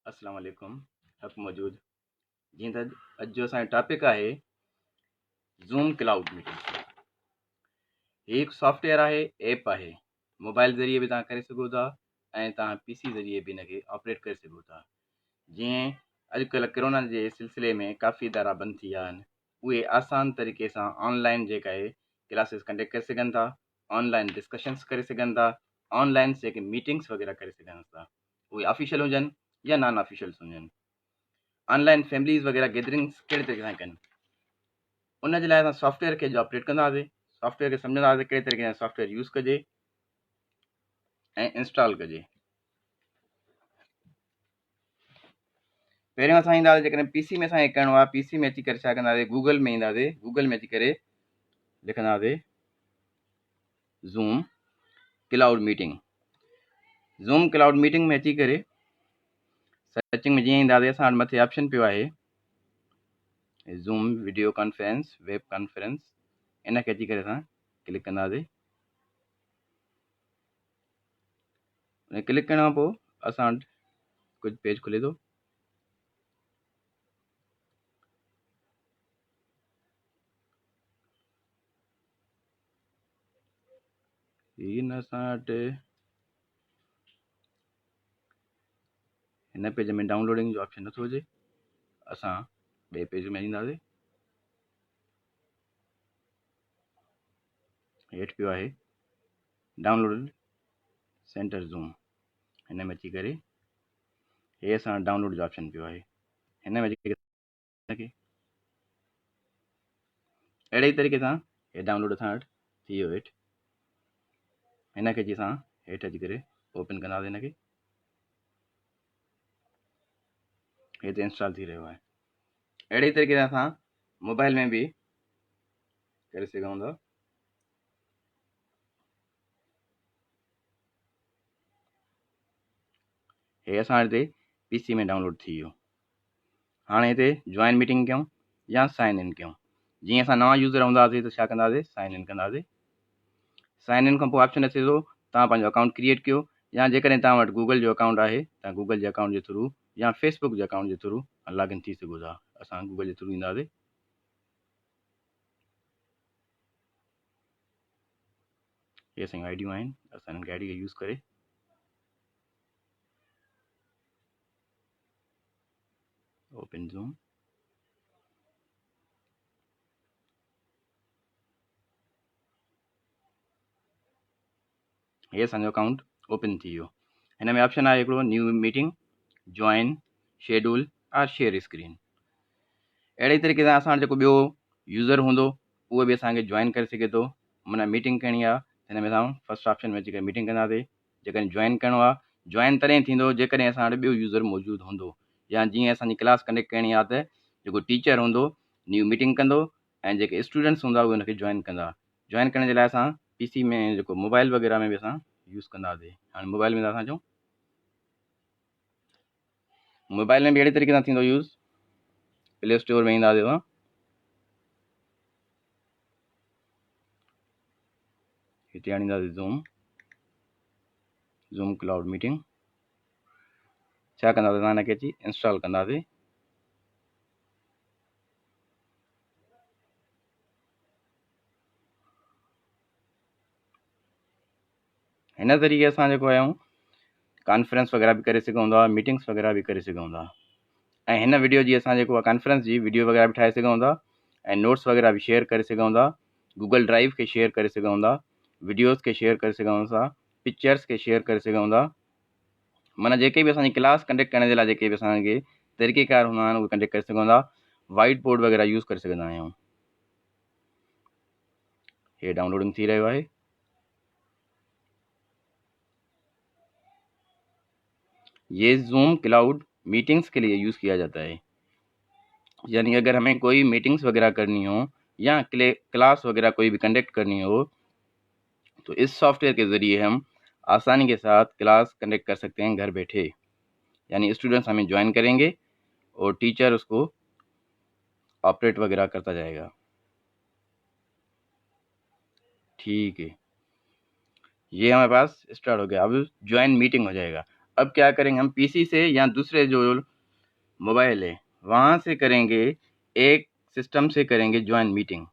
अस्सलाम वालेकुम। हक़ मौजूद जीअं त अॼु जो असांजो टॉपिक आहे ज़ूम क्लाउड मीटिंग। हीअ हिकु सॉफ्टवेयर आहे, ऐप आहे। मोबाइल ज़रिए बि तव्हां करे सघो था ऐं तव्हां पीसी ज़रिए बि हिनखे ऑपरेट करे सघो था। जीअं अॼुकल्ह कोरोना जे सिलसिले में काफ़ी इदारा बंदि थी विया आहिनि, उहे आसान तरीक़े सां ऑनलाइन जेका आहे क्लासिस कंडक्ट करे सघनि था, ऑनलाइन डिस्कशन्स करे सघनि था, ऑनलाइन जेके मीटिंग्स वग़ैरह करे सघनि था, उहे ऑफिशियल हुजनि या नॉन ऑफिशियल्स हुजनि। ऑनलाइन फैमिलीज़ वग़ैरह गैदरिंग्स कहिड़े तरीक़े सां कनि, उन जे लाइ असां सॉफ्टवेयर खे जो ऑपरेट कंदासीं, सॉफ्टवेयर खे सम्झंदासीं कहिड़े तरीक़े सां सॉफ्टवेयर यूज़ कजे ऐं इंस्टॉल कजे। पहिरियों असां ईंदासीं, जेकॾहिं पीसी में असांखे करिणो आहे, पीसी में अची करे छा कंदासीं, गूगल में ईंदासीं, गूगल में अची करे लिखंदासीं Zoom cloud meeting. Zoom cloud meeting में अची करे सर्चिंग में जीअं ईंदासीं, असां वटि मथे ऑप्शन पियो आहे Zoom video conference, web conference, इन खे अची करे असां क्लिक कंदासीं। उन क्लिक करण खां पोइ असां वटि कुझु पेज खुले थो। हिन असां वटि हिन पेज में डाउनलोडिंग जो ऑप्शन नथो हुजे, असां ॿिए पेज में ईंदासीं। हेठि पियो आहे डाउनलोड सेंटर ज़ूम, हिन में अची करे हे असां डाउनलोड जो ऑप्शन पियो आहे, हिन में अची करे हिनखे अहिड़े ई तरीक़े सां हे डाउनलोड असां वटि थी वियो हेठि। हिन खे अची असां हेठि अची करे ओपन कंदासीं, हिनखे हिते इंस्टॉल थी रहियो आहे। अहिड़े ई तरीक़े सां असां मोबाइल में बि करे सघूं था। हे असां हिते पीसी में डाउनलोड थी वियो। हाणे हिते जॉइन मीटिंग कयूं या साइन इन कयूं। जीअं असां नवां यूज़र हूंदासीं त छा कंदासीं, साइन इन कंदासीं। साइन इन खां पोइ ऑप्शन अचे थो तव्हां पंहिंजो अकाउंट क्रिएट कयो, या जेकॾहिं तव्हां वटि गूगल जो अकाउंट आहे तव्हां गूगल जे अकाउंट जे थ्रू या फेसबुक जे अकाउंट जे थ्रू लॉगिन थी सघो था। असां गूगल जे थ्रू ईंदासीं। ये असांजी आइडियूं आहिनि, असां हिननि आइडी खे यूज़ करे ओपन ज़ूम, हे असांजो अकाउंट ओपन थी वियो। हिन में ऑप्शन आहे हिकिड़ो न्यू मीटिंग, जॉइन, शेड्यूल और शेयर स्क्रीन। अहिड़े तरीक़े सां असां जेको ॿियो यूज़र हूंदो उहो बि असांखे जॉइन करे सघे थो। माना मीटिंग करणी आहे, हिन में असां फस्ट ऑप्शन में अची करे मीटिंग कंदासीं। जेकॾहिं जॉइन करिणो आहे, जॉइन तॾहिं थींदो जेकॾहिं असां वटि ॿियो यूज़र मौजूदु हूंदो, या जीअं असांजी क्लास कंडक्ट करणी आहे त जेको टीचर हूंदो न्यू मीटिंग कंदो ऐं जेके स्टूडेंट्स हूंदा उहे हुनखे जॉइन कंदा। जॉइन करण जे लाइ असां पीसी में जेको मोबाइल वग़ैरह में बि असां यूज़ कंदासीं। हाणे मोबाइल में असां चऊं, मोबाइल में बि अहिड़े तरीक़े सां थींदो यूज़। प्ले स्टोर में ईंदासीं असां, हिते आणींदासीं ज़ूम क्लाउड मीटिंग। छा कंदासीं, असां हिनखे अची इंस्टॉल कंदासीं। हिन ज़रिए असां जेको आहियूं कॉन्फ्रेंस वग़ैरह बि करे सघूं था, मीटिंग्स वग़ैरह बि करे सघूं था। ऐं हिन वीडियो जी असां जेको आहे कॉन्फ्रेंस जी वीडियो वग़ैरह बि ठाहे सघूं था, ऐं नोट्स वग़ैरह बि शेयर करे सघूं था, गूगल ड्राइव खे शेयर करे सघूं था, वीडियोज़ खे शेयर करे सघूं था, पिक्चर्स खे शेयर करे सघूं था। माना जेके बि असांजी क्लास कंडक्ट करण जे लाइ जेके बि असांखे तरीक़ेकार हूंदा आहिनि उहे कंडक्ट करे सघूं था। वाइट बोर्ड वग़ैरह यूज़ करे सघंदा आहियूं। हे डाउनलोडिंग थी रहियो आहे। ये ज़ूम क्लाउड मीटिंग्स के लिए यूज़ किया जाता है। यानी अगर हमें कोई मीटिंग्स वगैरह करनी हो या क्लास वगैरह कोई भी कंडक्ट करनी हो तो इस सॉफ्टवेयर के ज़रिए हम आसानी के साथ क्लास कंडक्ट कर सकते हैं घर बैठे। यानी स्टूडेंट्स हमें ज्वाइन करेंगे और टीचर उसको ऑपरेट वगैरह करता जाएगा। ठीक है, ये हमारे पास स्टार्ट हो गया। अब ज्वाइन मीटिंग हो जाएगा। अब क्या करेंगे हम, पीसी से या दूसरे जो मोबाइल है वहाँ से करेंगे, एक सिस्टम से करेंगे ज्वाइन मीटिंग,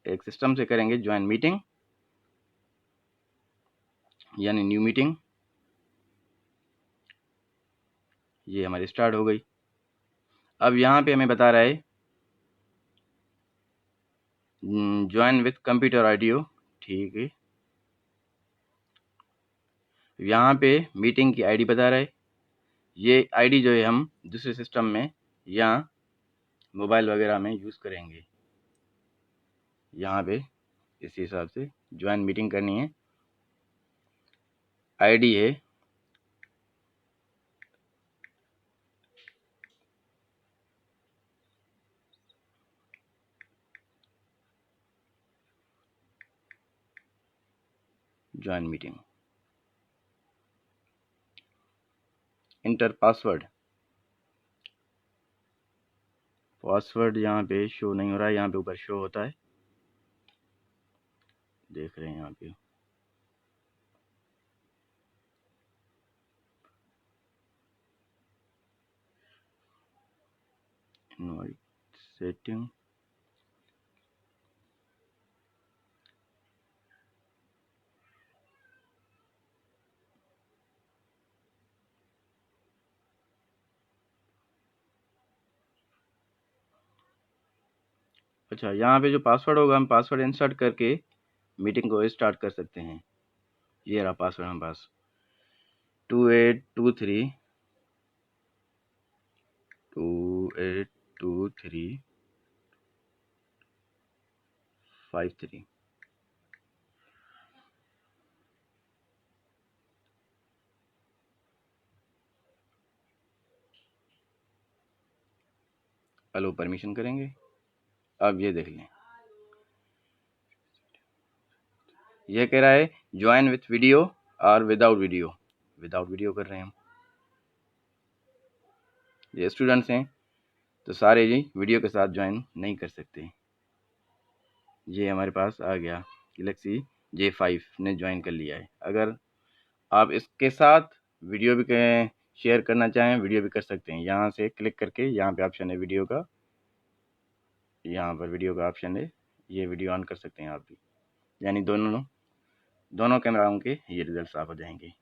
एक सिस्टम से करेंगे ज्वाइन मीटिंग यानी न्यू मीटिंग। ये हमारी स्टार्ट हो गई। अब यहाँ पे हमें बता रहा है ज्वाइन विथ कंप्यूटर ऑडियो, ठीक है। यहाँ पे मीटिंग की आईडी बता रहा है, ये आईडी जो है हम दूसरे सिस्टम में या मोबाइल वगैरह में यूज़ करेंगे। यहाँ पे इस हिसाब से ज्वाइन मीटिंग करनी है। आईडी है join meeting. Inter password, password यहाँ पे शो नहीं हो रहा है, यहाँ पे ऊपर शो होता है, देख रहे हैं यहाँ पे। इनवाइट सेटिंग, अच्छा यहाँ पे जो पासवर्ड होगा हम पासवर्ड इंसर्ट करके मीटिंग को स्टार्ट कर सकते हैं। ये रहा पासवर्ड हमारे पास 2823 53। अलो परमिशन करेंगे। अब ये देख लें, ये कह रहा है ज्वाइन विथ वीडियो और विदाउट वीडियो। विदाउट वीडियो कर रहे हैं हम। ये स्टूडेंट्स हैं तो सारे जी वीडियो के साथ ज्वाइन नहीं कर सकते। ये हमारे पास आ गया गैलेक्सी J5 ने ज्वाइन कर लिया है। अगर आप इसके साथ वीडियो भी शेयर करना चाहें, वीडियो भी कर सकते हैं। यहाँ से क्लिक करके यहाँ पे ऑप्शन है वीडियो का, यहाँ पर वीडियो का ऑप्शन है, ये वीडियो ऑन कर सकते हैं आप भी, यानी दोनों कैमराओं के ये रिजल्ट साफ हो जाएंगे।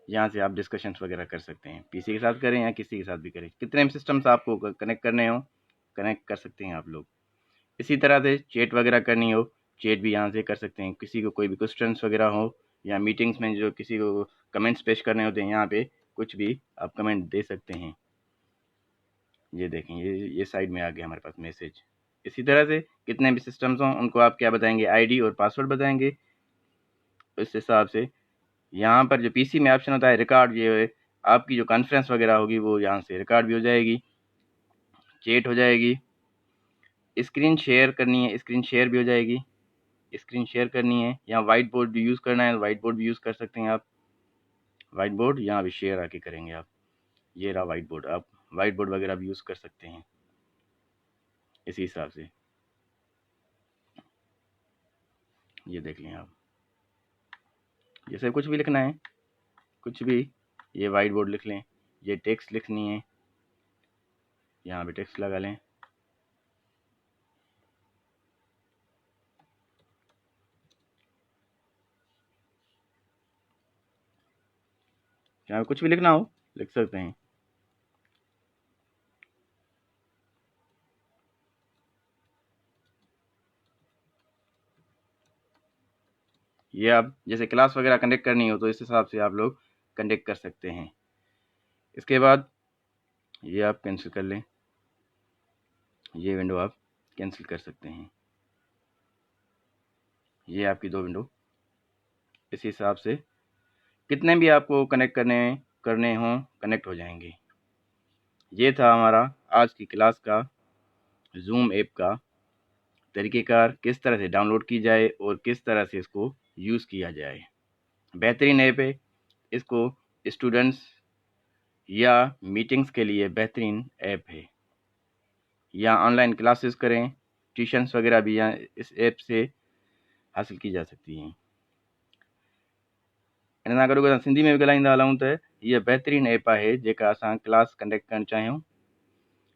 यहाँ से आप डिस्कशंस वगैरह कर सकते हैं, पीसी के साथ करें या किसी के साथ भी करें। कितने भी सिस्टम्स आपको कनेक्ट करने हो कनेक्ट कर सकते हैं आप लोग। इसी तरह से चैट वगैरह करनी हो, चैट भी यहाँ से कर सकते हैं। किसी को कोई भी क्वेश्चंस वगैरह हो या मीटिंग्स में जो किसी को कमेंट्स पेश करने होते हैं, यहाँ पे कुछ भी आप कमेंट दे सकते हैं। ये देखें, ये साइड में आ गया हमारे पास मैसेज। इसी तरह से कितने भी सिस्टम्स हों उनको आप क्या बताएंगे, आईडी और पासवर्ड बताएंगे। इस हिसाब से यहाँ पर जो पीसी में ऑप्शन होता है रिकॉर्ड, ये आपकी जो कॉन्फ्रेंस वगैरह होगी वो यहाँ से रिकॉर्ड भी हो जाएगी, चैट हो जाएगी। स्क्रीन शेयर करनी है, स्क्रीन शेयर भी हो जाएगी। स्क्रीन शेयर करनी है या वाइट बोर्ड भी यूज़ करना है, वाइट बोर्ड भी यूज़ कर सकते हैं आप। वाइट बोर्ड यहाँ भी शेयर आके करेंगे आप। ये रहा वाइट बोर्ड, आप वाइट बोर्ड वगैरह भी यूज़ कर सकते हैं इसी हिसाब से। ये देख लें आप, जैसे कुछ भी लिखना है, कुछ भी, ये वाइट बोर्ड लिख लें। ये टेक्स्ट लिखनी है, यहाँ पे टेक्स्ट लगा लें। यहाँ कुछ भी लिखना हो लिख सकते हैं। ये आप जैसे क्लास वगैरह कंडक्ट करनी हो तो इस हिसाब से आप लोग कंडक्ट कर सकते हैं। इसके बाद ये आप कैंसिल कर लें, ये विंडो आप कैंसिल कर सकते हैं। ये आपकी दो विंडो इस हिसाब से कितने भी आपको कनेक्ट करने हों कनेक्ट हो जाएंगे। ये था हमारा आज की क्लास का जूम ऐप का तरीक़ेकार, किस तरह से डाउनलोड की जाए और किस तरह से इसको यूज़ किया जाए। बेहतरीन ऐप है, इसको स्टूडेंट्स या मीटिंग्स के लिए बेहतरीन ऐप है। या ऑनलाइन क्लासेस करें, ट्यूशन्स वगैरह भी यहाँ इस ऐप से हासिल की जा सकती हैं। इन सां गॾोगॾु असां सिंधी में बि ॻाल्हाईंदा हलूं त हीअ बहितरीनु ऐप आहे जेका असां क्लास कंडक्ट करणु चाहियूं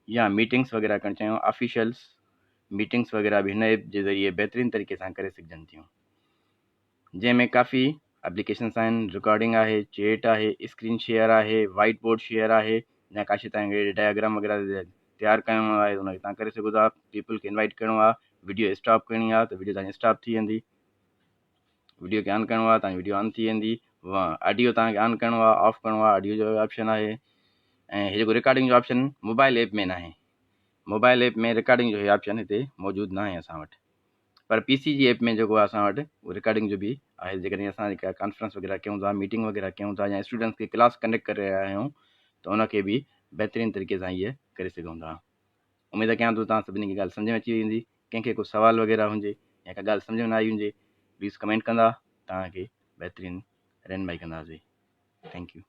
या मीटिंग्स वग़ैरह करणु चाहियूं ऑफिशियल्स मीटिंग्स वग़ैरह बि हिन ऐप जे ज़रिए बहितरीनु तरीक़े सां करे सघजनि थियूं, जंहिंमें काफ़ी एप्लीकेशन्स आहिनि, रिकॉर्डिंग आहे, चैट आहे, स्क्रीन शेयर आहे, वाइट बोर्ड शेयर आहे, या काशे तव्हांखे डायग्राम वग़ैरह तयारु करिणो आहे उनखे तव्हां करे सघो था। पीपल खे इनवाइट करिणो आहे, वीडियो स्टॉप करणी आहे त वीडियो तव्हांजी स्टॉप थी वेंदी, वीडियो खे ऑन करिणो आहे तव्हांजी वीडियो ऑन थी वेंदी, ऑडियो तव्हांखे ऑन करिणो आहे ऑफ करिणो आहे ऑडियो जो ऑप्शन आहे। ऐं हीअ जेको रिकॉर्डिंग जो ऑप्शन मोबाइल ऐप में न आहे, मोबाइल ऐप में रिकॉर्डिंग जो इहो ऑप्शन हिते मौजूदु न आहे असां वटि, पर पीसी जी ऐप में जेको आहे असां वटि उहो रिकॉर्डिंग जो बि आहे। जेकॾहिं असां जेका कॉन्फ्रेंस वग़ैरह कयूं था, मीटिंग वग़ैरह कयूं था या स्टूडेंट्स खे क्लास कंडक्ट करे रहिया आहियूं त उनखे बि बहितरीनु तरीक़े सां इहे करे सघूं था। उमेदु कयां थो तव्हां सभिनी खे ॻाल्हि सम्झ में अची वेंदी। कंहिंखे को सुवाल वग़ैरह हुजे या का ॻाल्हि सम्झ में न आई हुजे प्लीज़ कमेंट कंदा, तव्हांखे बहितरीनु रहनुमाई कंदासीं। Thank you.